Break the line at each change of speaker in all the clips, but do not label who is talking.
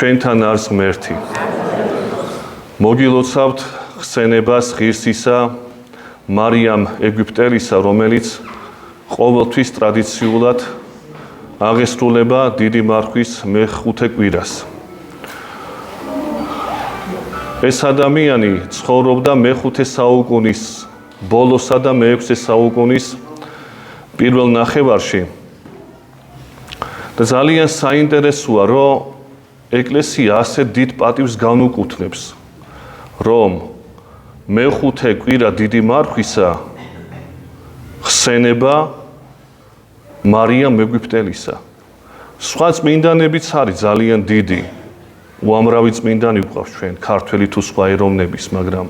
ჩვენთან არის ღმერთი. მოგილოცავთ ხსენებას ღირსისა მარიამ ეგვიპტელისა, რომელიც ყოველთვის ტრადიციულად აღესრულება დიდი მარხვის მეხუთე კვირას. ეს ადამიანი ცხოვრობდა მეხუთე საუკუნის ბოლოსა და მეექვსე საუკუნის პირველ ნახევარში. და ძალიან საინტერესოა, რომ ეკლესია ასე დიდ პატივს განუკუთვნებს, რომ მეხუთე კვირა დიდი მარხვისა ხსენება მარიამ ეგვიპტელისა. სხვა წმინდანებიც არის ძალიან დიდი, უამრავი წმინდანი გვყავს ჩვენ, ქართველი თუ სხვა ეროვნების, მაგრამ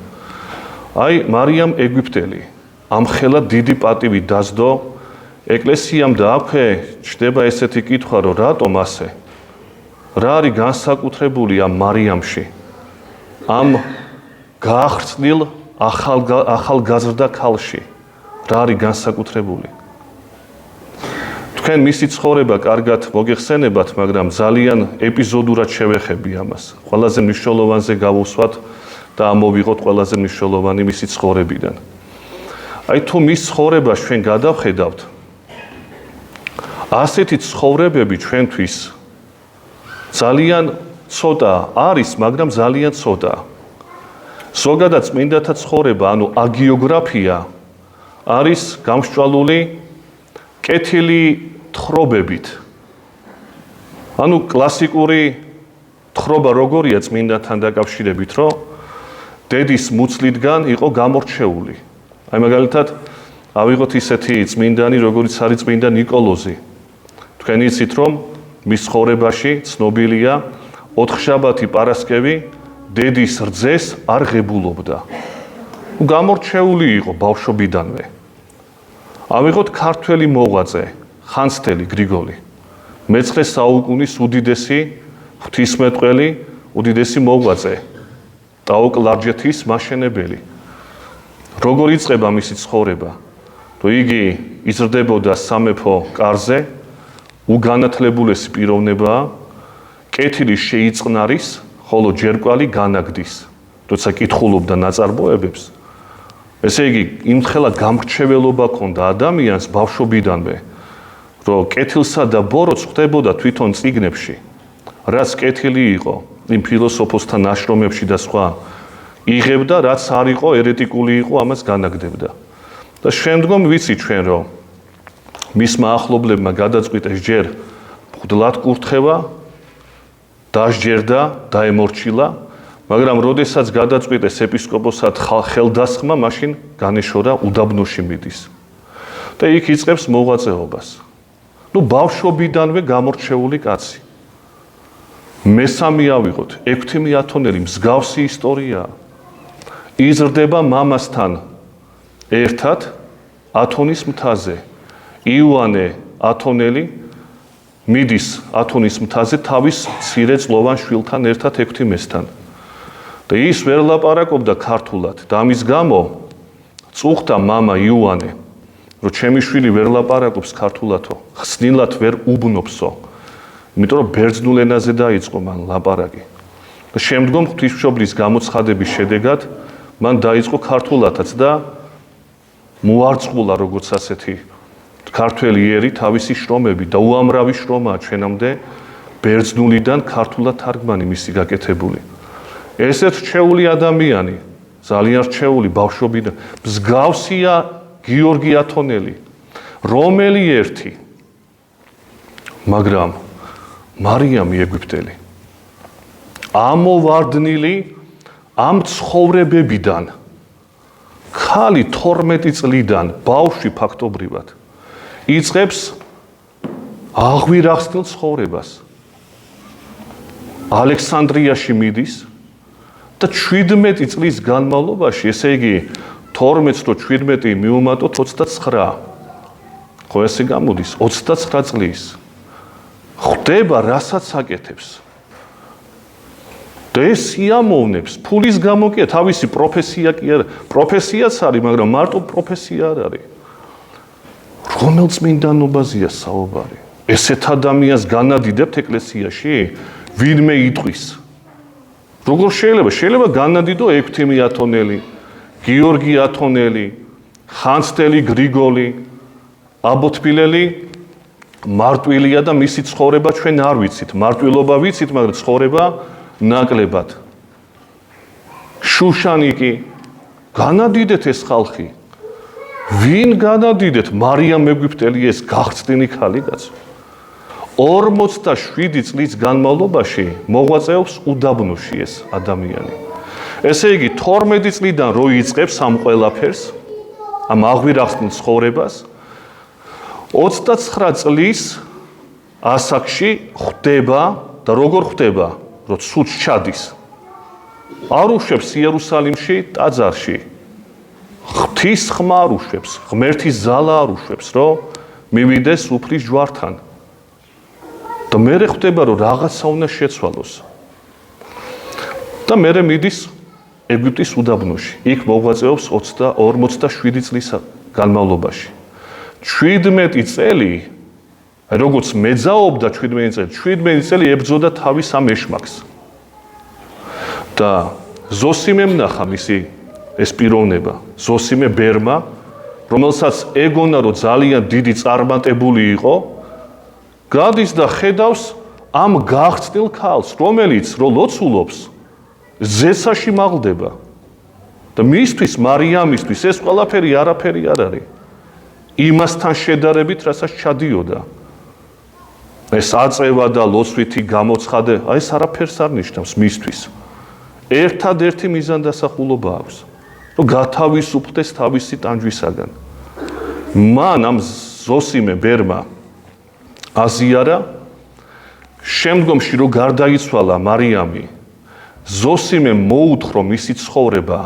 აი მარიამ ეგვიპტელი ამხელა დიდი პატივი დასდო ეკლესიამ და აქვე ჩდება ესეთი კითხვა, რომ რატომ ასე? რა არის განსაკუთრებული ამ მარიამში? ამ გაახრწნილ ახალგაზრდა ქალში რა არის განსაკუთრებული? თქვენ მისი ცხოვრება კარგად მოგეხსენებათ, მაგრამ ძალიან ეპიზოდურად შევეხები ამას. ყველაზე მნიშვნელოვანზე გავუსვათ და ამოვიღოთ ყველაზე მნიშვნელოვანი მისი ცხოვრებიდან. აი თუ მის ცხოვრებას ჩვენ გადავხედავთ, ასეთი ცხოვრებები ჩვენთვის ძალიან ცოტა არის, მაგრამ ძალიან ცოტა. ზოგადად წმინდათა ცხოვრება, ანუ აგიოგრაფია არის გამსჭვალული კეთილი თხრობებით. ანუ კლასიკური თხრობა როგორია წმინდათან დაკავშირებით, რომ დედის მუცლიდან იყო გამორჩეული. აი მაგალითად, ავიღოთ ისეთი წმინდანი, როგორიც არის წმინდა ნიკოლოზი. თქვენ იცით, რომ მის ცხოვრებაში ცნობილია ოთხშაბათი პარასკევი დედის რძეს არ ღებულობდა. გამორჩეული იყო ბავშვობიდანვე. ავიღოთ ქართველი მოღვაწე, ხანძთელი გრიგოლი, მე-19 საუკუნის უდიდესი ღვთისმეტყველი, უდიდესი მოღვაწე, ტაო-კლარჯეთის მაშენებელი. როგორ იწყება მისი ცხოვრება? რომ იგი იზრდებოდა სამეფო კარზე, უგანათლებულესი პიროვნებაა, კეთილი შეიწყნარის, ხოლო ჯერკვალი განაგდის, როცა კითხულობდა ნაწარმოებებს. ესე იგი, იმხელა გამრჩეველობა ჰქონდა ადამიანს ბავშვობიდანვე, რომ კეთილსა და ბოროტს ხვდებოდა თვითონ წიგნებში, რაც კეთილი იყო, იმ ფილოსოფოსთან ნაშრომებში და სხვა, იღებდა, რაც არ იყო ერეტიკული იყო, ამას განაგდებდა. და შემდგომ ვიცი ჩვენ, რომ მისმა ახლობლებმა გადაწყვიტეს ჯერ მღვდლად კურთხევა, დასჯერდა, დაემორჩილა, მაგრამ როდესაც გადაწყვიტეს ეპისკოპოსად ხელდასხმა, მაშინ განეშორა უდაბნოში მიდის. და იქ იწყებს მოღვაწეობას. ბავშვობიდანვე გამორჩეული კაცი. მესამე ავიღოთ, ექვთიმე ათონელი, მსგავსი ისტორიაა. იზრდება მამასთან ერთად ათონის მთაზე. იოანე ათონელი მიდის ათონის მთაზე თავის მცირე წლოვან შვილთან ერთად ექვთიმესთან. და ის ვერ ლაპარაკობდა ქართულად და ამის გამო წუხდა მამა იოანე, რომ ჩემი შვილი ვერ ლაპარაკობს ქართულათო, ხსნილად ვერ უბნობსო. იმიტომ რომ ბერძნულ ენაზე დაიწყო მან ლაპარაკი. და შემდგომ ღვთისმშობლის გამოცხადების შედეგად მან დაიწყო ქართულათაც და მოარწყულა როგორც ასეთი ქართველი ერი თავისი შრომები და უამრავი შრომაა ჩვენამდე ბერძნულიდან ქართულად თარგმანი მისი გაკეთებული. ესეთ რჩეული ადამიანი, ძალიან რჩეული ბავშვობიდან, მსგავსია გიორგი ათონელი, რომელი ერთი, მაგრამ მარიამი ეგვიპტელი, ამოვარდნილი ამ ცხოვრებებიდან, ქალი 12 წლიდან, ბავშვი ფაქტობრივად, იწყებს აღვირახსნილ ცხოვრებას. ალექსანდრიაში მიდის და 17 წლის განმავლობაში, ესე იგი 12-ს რო 17 მიუმატოთ 29. ხო ესე გამოდის 29 წლის. ხდება რასაც აკეთებს. და ეს სიამოვნებს, ფულის გამო კი თავისი პროფესია კი არა, პროფესიაც არის, მაგრამ მარტო პროფესია არ არის. რომელ წმინდანობაზეა საუბარი? ესეთ ადამიანს განადიდებთ ეკლესიაში? ვინმე იტყვის. როგორ შეიძლება განადიდო ექვთიმე ათონელი, გიორგი ათონელი, ხანძთელი გრიგოლი, აბოთბილელი მარტვილია და მისი ცხოვრება ჩვენ არ ვიცით. მარტვილობა ვიცით, მაგრამ ცხოვრება ნაკლებად. შუშანიკი, განადიდეთ ეს ხალხი. ვინ განადიდეთ? მარიამ ეგვიპტელი ეს გაღწდენი ქალი კაცო. 47 წლის განმავლობაში მოღვაწეობს უდაბნოში ეს ადამიანი. ესე იგი 12 წლიდან რო იწყებს ამ ყველაფერს, ამ აღვირახსნილ ცხოვრებას, 29 წლის ასაკში ხვდება და როგორ ხვდება, რომ ცუდს ჩადის. არ უშვებს იერუსალიმში ტაძარში. ღვთის ხმა არ უშვებს, ღმერთის ზალა არ უშვებს, რომ მივიდეს უფლის ჯვართან. და მერე ხვდება, რომ რაღაცა უნდა შეცვალოს. და მერე მიდის ეგვიპტის უდაბნოში. იქ მოღვაწეობს 47 წლის განმავლობაში. 17 წელი, როგორც მეძაობდა 17 წელი ებრძოდა თავის ამ ეშმაკს. და ზოსიმემ ნახა მისი ეს პიროვნება, ზოსიმე ბერმა, რომელსაც ეგონა, რომ ძალიან დიდი წარმატებული იყო, გადის და ხედავს ამ გაღწნილ ქალს, რომელიც რო ლოცულობს, ზეცაში მაღლდება. და მისთვის, მარიამისთვის ეს ყველაფერი არაფერი არ არის. იმასთან შედარებით, რასაც ჩადიოდა. ეს აწევა და ლოცვითი გამოცხადე, ეს არაფერს არ ნიშნავს მისთვის. ერთადერთი მიზანდასახულობა აქვს, რომ გათავისუფლდეს თავისი ტანჯვისაგან. მან ამ ზოსიმე ბერმა აზიარა, შემდგომში რო გარდაიცვალა მარიამი, ზოსიმე მოუთხრო მისი ცხოვრება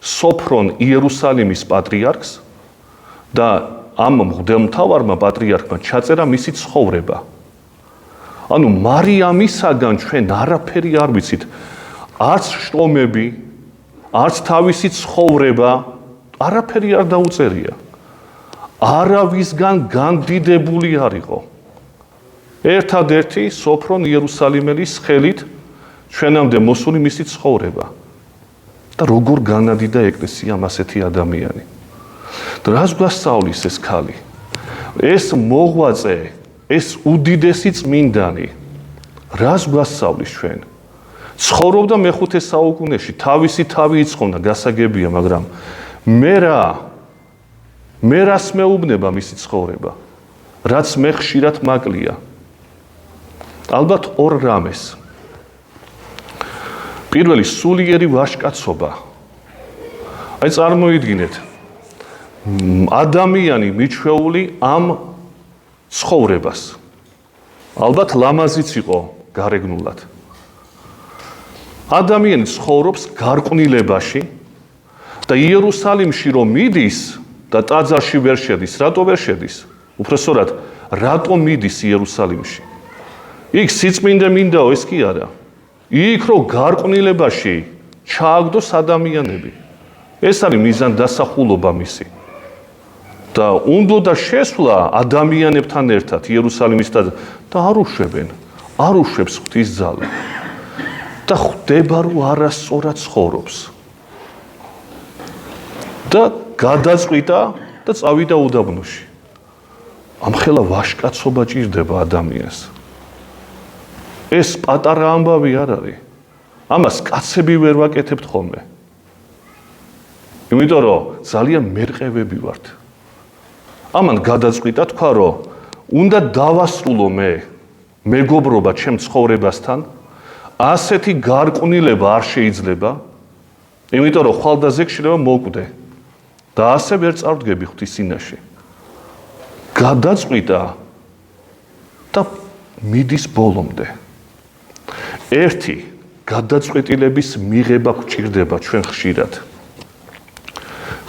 სოფრონ იერუსალიმის პატრიარქს და ამ მღვდელმთავარმა პატრიარქმა ჩაწერა მისი ცხოვრება. ანუ მარიამისაგან ჩვენ არაფერი არ ვიცით. არც შრომები, არც თავისი ცხოვრება, არაფერი არ დაუწერია. არავისგან განდიდებული არ იყო. ერთადერთი სოფრონ იერუსალიმელის ხელით ჩვენამდე მოსული მისი ცხოვრება. და როგორ განადიდა ეკლესიამ ასეთი ადამიანი. და რას გვასწავლის ეს ქალი? ეს მოღვაწე, ეს უდიდესი წმინდანი, რას გვასწავლის ჩვენ? ცხოვრობდა მე-5 საუკუნეში, თავისი თავი იწყონა, გასაგებია, მაგრამ მე რას მეუბნება მისი ცხოვრება, რაც მე ხშირად მაკლია. ალბათ ორ რამეს. პირველი, სულიერი ვაჟკაცობა. აი წარმოიდგინეთ, ადამიანი მიჩვეული ამ ცხოვრებას. ალბათ ლამაზიც იყო გარეგნულად. ადამიანი ცხოვრობს გარყვნილებაში და იერუსალიმში რომ მიდის და ტაძარში ვერ შედის, რატო ვერ შედის? უბრალოდ რატო მიდის იერუსალიმში? იქ სიწმინდე მინდაო, ეს კი არა. იქ რომ გარყვნილებაში ჩააგდოს ადამიანები. ეს არის მიზანდასახულობა მისი. და უნდა შესვლა ადამიანებთან ერთად იერუსალიმის ტაძარში და არ უშვებენ, არ უშვებს ღვთის ზალა. და ხვდება, რომ არასწორად ცხოვრობს. და გადაწყვიტა და წავიდა უდაბნოში. ამხელა ვაჟკაცობა ჭირდება ადამიანს. ეს პატარა ამბავი არ არის. ამას კაცები ვერ ვაკეთებთ ხოლმე. იმიტომ რომ ძალიან მერყევები ვართ. ამან გადაწყვიტა, თქვა, რომ უნდა დავასრულო მეგობრობა ჩემ ცხოვრებასთან. ასეთი გარყვნილება არ შეიძლება, იმიტომ რომ ხვალდაზე შეიძლება მოკვდე და ასე ვერ წავდგები ღვთის წინაშე. გადაწყვიტა და მიდის ბოლომდე. ერთი გადაწყვეტილების მიღება გვჭირდება ჩვენ ხშირად.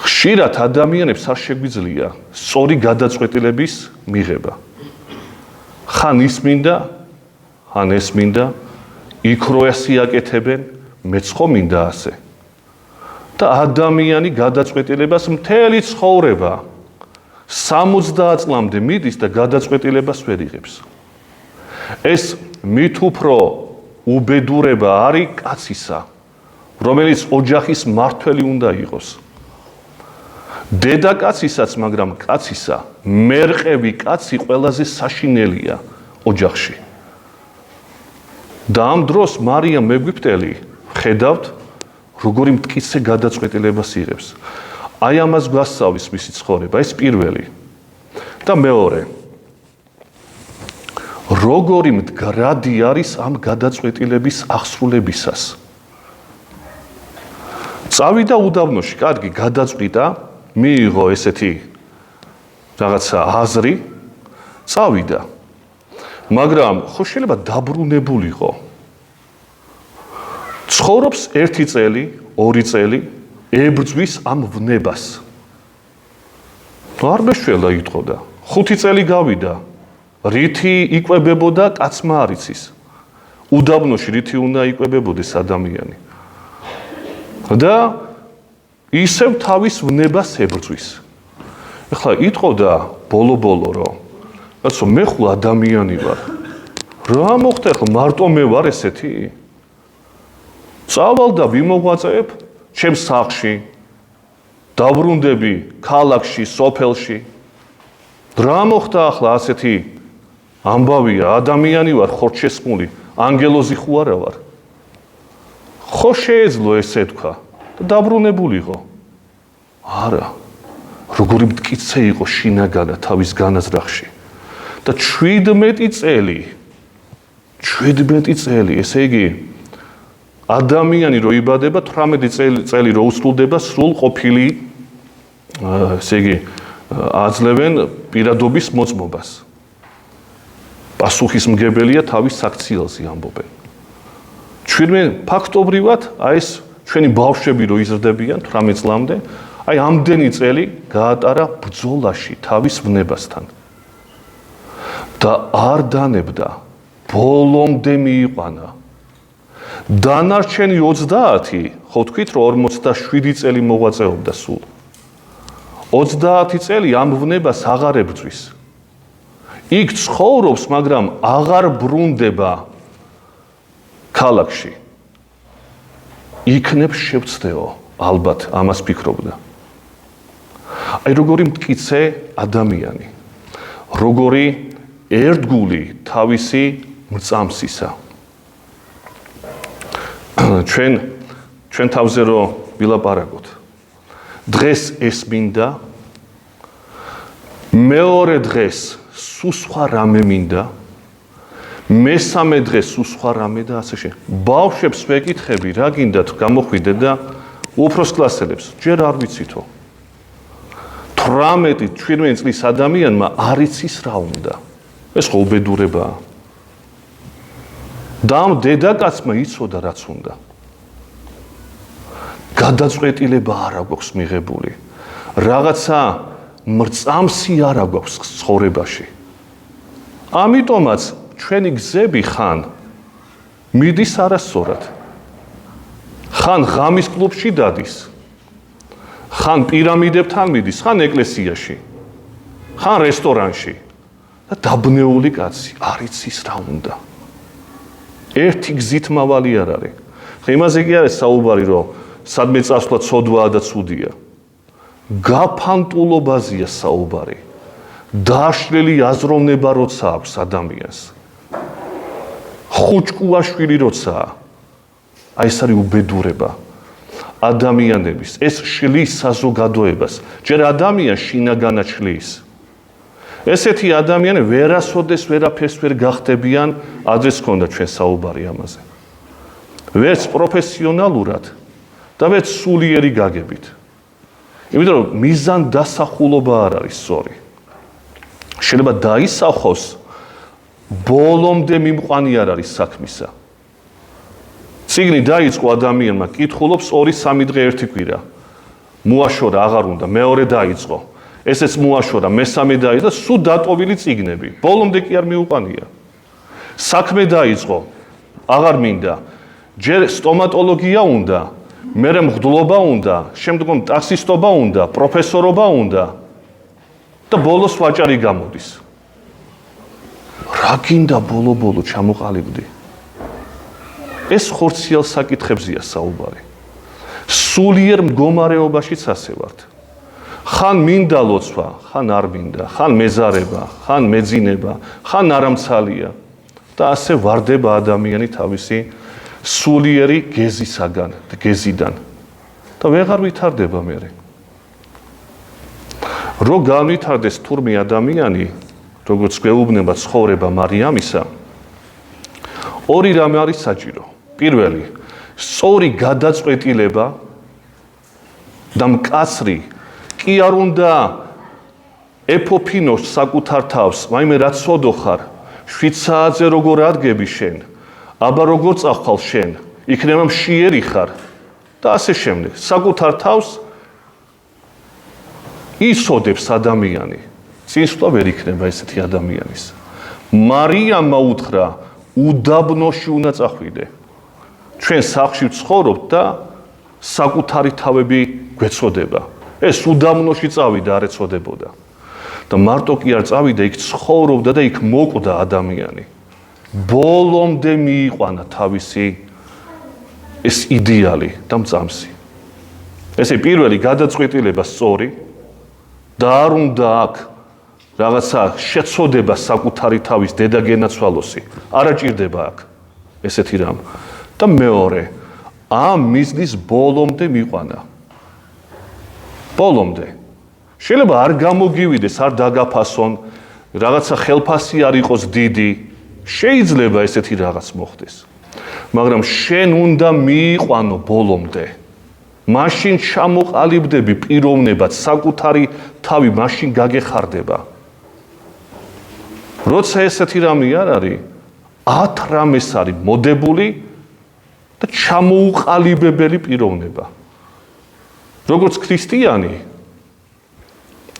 ხშირად ადამიანებს არ შეგვიძლია სწორი გადაწყვეტილების მიღება. ხან ის მინდა, ხან ეს მინდა, იქ რო ასიაკეთებენ, მეც ხო მინდა ასე. და ადამიანი გადაწყვეტილებას მთელი ცხოვრება 70 წლამდე მიდის და გადაწყვეტილებას ვერ იღებს. ეს მით უფრო უბედურება არის კაცისა, რომელიც ოჯახის მმართველი უნდა იყოს. დედაკაცისაც, მაგრამ კაცისა, მერყევი კაცი ყველაზე საშინელია ოჯახში. და ამ დროს მარიამ მეგვიპტელი ხედავთ, როგორი მტკიცე გადაწყვეტილებას იღებს. აი ამას გვასწავლის მისი ცხოვრება, ეს პირველი. და მეორე, როგორი მდგრადი არის ამ გადაწყვეტილების აღსრულებისას. წავიდა უდაბნოში, კარგი, გადაწყვიტა, მიიღო ესეთი რაღაცა აზრი, წავიდა. მაგრამ ხო შეიძლება დაბრუნებულიყო. ცხოვრობს 1 წელი, 2 წელი, ებრძვის ამ ვნებას. არ მეშველა იტყოდა. 5 წელი გავიდა. რითი იკვებებოდა კაცმა არ იცის. უდაბნოში რითი უნდა იკვებებოდეს ადამიანი. და ისევ თავის ვნებას ებრძვის. ეხლა იტყოდა ბოლო-ბოლო რომ რაცო მე ხო ადამიანი ვარ. რა მოხდა ახლა მარტო მე ვარ ესეთი? წავალ და ვიმოღვაწეებ ჩემს სახლში. დაბრუნდები ქალაქში, სოფელში. რა მოხდა ახლა ასეთი ამბავია, ადამიანი ვარ, ხორჩესმული, ანგელოზი ხო არა ვარ. ხო შეეძლო ესე თქვა და დაბრუნებულიყო. არა. როგორი მტკიცე იყო შინაგანა თავის განაზრახში. და 17 წელი, ესე იგი ადამიანი რო იბადება 18 წელი რო უსრულდება სრულ ყოფილი, ესე იგი აძლევენ პირადობის მოწმობას. პასუხისმგებელია თავის საქციელზე ამბობენ. ჩვენ ფაქტობრივად აი ეს ჩვენი ბავშვები რო იზრდებიან 18 წლამდე, აი ამდენი წელი გაატარა ბრძოლაში თავის ვნებასთან. და არ დანებდა, ბოლომდე მიიყვანა. დანარჩენი 30, ხო თქვით რომ 47 წელი მოღვაწეობდა სულ. 30 წელი ამ ვნებას აღარ ებრძვის. იქ ცხოვრობს, მაგრამ აღარ ბრუნდება ქალაქში. იქნებ შევწდეო, ალბათ ამას ფიქრობდა. აი როგორი მტკიცე ადამიანი, როგორი ერთგული თავისი მრწამსისა. ჩვენ თავზე რო ვილაპარაკოთ. დღეს ეს მინდა, მეორე დღეს სულ სხვა რამე მინდა, მესამე დღეს სულ სხვა რამე და ასე შემდეგ. ბავშვებს ვეკითხები, რა გინდათ გამოხვიდეთ და უფროს კლასელებს, ჯერ არ ვიცითო. 18-17 წლის ადამიანმა არ იცის რა უნდა. ეს ხო უბედურებაა. და ამ დედაკაცმა იცოდა რაც უნდა. გადაწყვეტილება არ აქვს მიღებული. რაღაცა მრწამსი არ აქვს ცხოვრებაში. ამიტომაც ჩვენი გზები ხან მიდის არასწორად. ხან ღამის კლუბში დადის. ხან პირამიდებთან მიდის, ხან ეკლესიაში. ხან რესტორანში. და დაბნეული კაცი არ იცის რა უნდა. ერთი გზით მავალი არ არის. იმაზე კი არის საუბარი, რომ სადმე წასვლა ცოდვაა და ცუდია. გაფანტულობაზეა საუბარი. დაშლილი აზროვნება როცა აქვს ადამიანს. ხუჭკუაშვილი როცაა. აი ეს არის უბედურება ადამიანების. ეს შლის საზოგადოებას. ჯერ ადამიანს შინაგანად შლის. ესეთი ადამიანები ვერასოდეს ვერაფერს ვერ გახდებიან, ადრეს ჰქონდა ჩვენ საუბარი ამაზე. ვერც პროფესიონალურად და ვერც სულიერი გაგებით. იმიტომ რომ მიზან დასახულობა არ არის სწორი. შეიძლება დაისახოს, ბოლომდე მიმყვანი არ არის საქმისა. წიგნი დაიწყო ადამიანმა, კითხულობს 2-3 დღე ერთი კვირა. მოაშორა აღარ უნდა, მეორე დაიწყო. ესეც მოაშორა, მესამე დაიწყო, სულ დატოვილი წიგნები. ბოლომდე კი არ მიუყვანია. საქმე დაიწყო, აღარ მინდა. ჯერ სტომატოლოგია უნდა, მერე მღვდლობა უნდა, შემდგომ ტაქსისტობა უნდა, პროფესორობა უნდა და ბოლოს ვაჭარი გამოდის. რა გინდა ბოლო-ბოლო ჩამოყალიბდი? ეს ხორციელ საკითხებზია საუბარი. სულიერ მდგომარეობაშიც ასე ვართ. ხან მინდა ლოცვა, ხან არ მინდა, ხან მეზარება, ხან მეძინება, ხან არამცალია და ასე ვარდება ადამიანი თავისი სულიერი გეზიდან და ვეღარ ვითარდება მერე. რო განვითარდეს თურმე ადამიანი, როგორც გვეუბნება ცხოვრება მარიამისა, ორი რამე არის საჭირო. პირველი, სწორი გადაწყვეტილება და მკაცრი კი არ უნდა ეფოფინოს საკუთარ თავს, მაიმე რა ცოდო ხარ, 7 საათზე როგორ ადგები შენ, აბა როგორ წახვალ შენ, იქნება მშიერი ხარ და ასე შემდეგ. საკუთარ თავს ისოდებს ადამიანი. წინსვლა ვერ იქნება ესეთი ადამიანის. მარიამმა უთხრა, უდაბნოში უნდა წახვიდე. ჩვენ სახლში ვცხოვრობთ და საკუთარი თავები გვეწოდება. ეს უდაბნოში წავიდა არ ეწოდებოდა. და მარტო კი არ წავიდა, იქ ცხოვრობდა და იქ მოკვდა ადამიანი. ბოლომდე მიიყვანა თავისი ეს იდეალი და მწამსი. ესე პირველი გადაწყვეტილება სწორი და არ უნდა აქ რაღაცა შეწოდება საკუთარი თავის დედაგენაცვალოსი. არა ჭირდება აქ ესეთი რამ. და მეორე, ამ მიზნის ბოლომდე მიიყვანა. ბოლომდე. შეიძლება არ გამოგივიდეს, არ დაგაფასონ, რაღაცა ხელფასი არ იყოს დიდი, შეიძლება ესეთი რაღაც მოხდეს. მაგრამ შენ უნდა მიიყვანო ბოლომდე. მაშინ ჩამოყალიბდები პიროვნებად, საკუთარი თავი მაშინ გაგეხარდება. როცა ესეთი რამე არ არის, 10 რამეს არის მოდებული და ჩამოუყალიბებელი პიროვნება. როგორც ქრისტიანი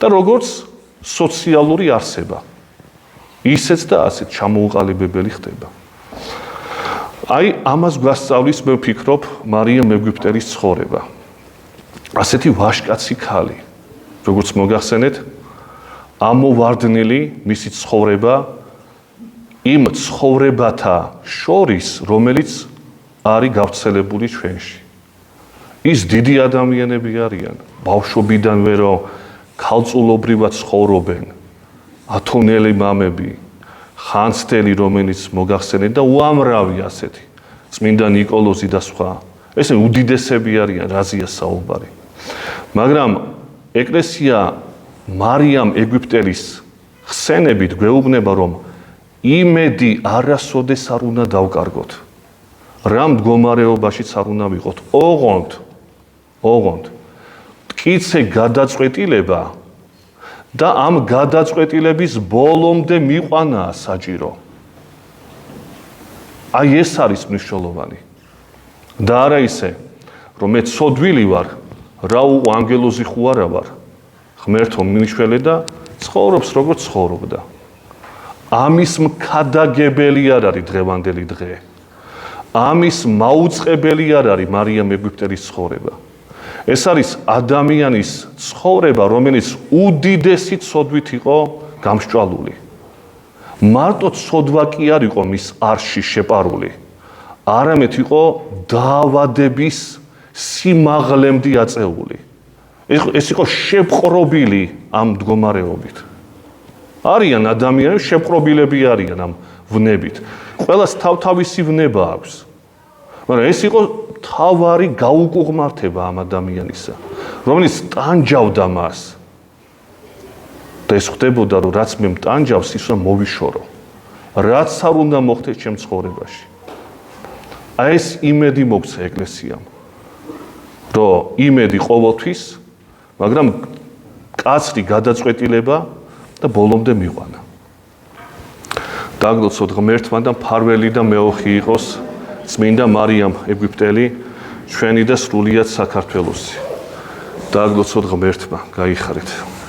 და როგორც სოციალური არსება. ისეც და ასეც ჩამოუყალიბებელი ხდება. აი ამას გვასწავლის მე ვფიქრობ მარიამ ეგვიპტელის ცხოვრება. ასეთი ვაჟკაცი ქალი, როგორც მოგახსენეთ, ამოვარდნილი მისი ცხოვრება იმ ცხოვრებათა შორის, რომელიც არის გავრცელებული ჩვენში. ის დიდი ადამიანები არიან, ბავშვობიდანვე ქალწულობრივად ცხოვრობენ, ათონელი მამები, ხანძთელი, რომელიც მოგახსენეთ და უამრავი ასეთი, წმინდა ნიკოლოზი და სხვა. ესე უდიდესები არიან, რაზეა საუბარი. მაგრამ ეკლესია მარიამ ეგვიპტელის ხსენებით გვეუბნება, რომ იმედი არასოდეს არ უნდა დავკარგოთ. რა მდგომარეობაშიც არ უნდა ვიყოთ. ოღონდ მტკიცე გადაწყვეტილება და ამ გადაწყვეტილების ბოლომდე მიყვანაა საჭირო. აი ეს არის მნიშვნელოვანი. და არა ისე, რომ მე ცოდვილი ვარ, რა ანგელოზი ხო არა ვარ, ღმერთო მიშველე და ცხოვრობს როგორც ცხოვრობდა. ამის მქადაგებელი არ არის დღევანდელი დღე. ამის მაუწყებელი არ არის მარიამ ეგვიპტელის ცხოვრება. ეს არის ადამიანის ცხოვრება, რომელიც უდიდესი ცოდვით იყო გამსჭვალული. მარტო ცოდვა კი არ იყო მის არში შეპარული, არამედ იყო დაავადების სიმაღლემდე აწეული. ეს იყო შეპყრობილი ამ მდგომარეობით. არიან ადამიანები შეპყრობილები არიან ამ ვნებით. ყველას თავთავისი ვნება აქვს. მაგრამ ეს იყო თავარი გაუკუღმართება ამ ადამიანისა, რომელიც ტანჯავდა მას. და ეს ხდებოდა, რომ რაც მე მტანჯავს, ის უნდა მოვიშორო. რაც არ უნდა მოხდეს ჩემ ცხოვრებაში. აი ეს იმედი მოგცა ეკლესიამ. რომ იმედი ყოველთვის, მაგრამ კაცრი გადაწყვეტილება და ბოლომდე მიყვანა. დაგლოცოთ ღმერთმა და მფარველი და მეოხი იყოს წმინდა მარიამ ეგვიპტელი, ჩვენი და სრულიად საქართველოსი. დაგლოცოთ ღმერთმა, გაიხარეთ.